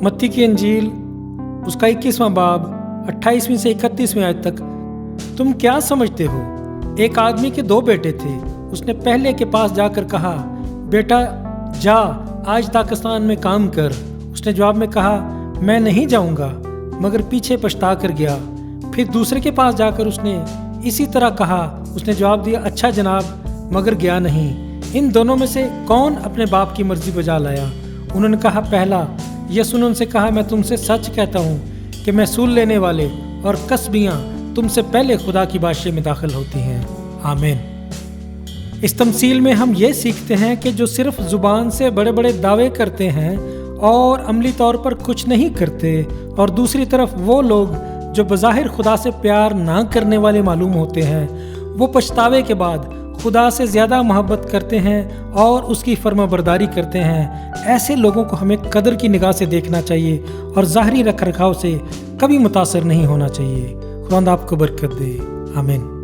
मत्ती की अंजील उसका 21वां बाब 28वीं से 31वीं आयत तक। तुम क्या समझते हो? एक आदमी के 2 बेटे थे। उसने पहले के पास जाकर कहा, बेटा जा आज ताकिस्तान में काम कर। उसने जवाब में कहा, मैं नहीं जाऊंगा, मगर पीछे पछता कर गया। फिर दूसरे के पास जाकर उसने इसी तरह कहा। उसने जवाब दिया, अच्छा जनाब, मगर गया नहीं। इन दोनों में से कौन अपने बाप की मर्जी बजा लाया? उन्होंने कहा, पहला। यसू ने उनसे कहा, मैं तुमसे सच कहता हूँ कि महसूल लेने वाले और कसबियाँ तुमसे पहले खुदा की बादशाही में दाखिल होती हैं। आमीन। इस तमसील में हम ये सीखते हैं कि जो सिर्फ जुबान से बड़े बड़े दावे करते हैं और अमली तौर पर कुछ नहीं करते, और दूसरी तरफ वो लोग जो बज़ाहिर खुदा से प्यार ना करने वाले मालूम होते हैं, वो पछतावे के बाद खुदा से ज़्यादा मोहब्बत करते हैं और उसकी फर्माबरदारी करते हैं। ऐसे लोगों को हमें कदर की निगाह से देखना चाहिए और ज़ाहरी रख रखाव से कभी मुतासर नहीं होना चाहिए। खुदा आपको बरकत दे। आमीन।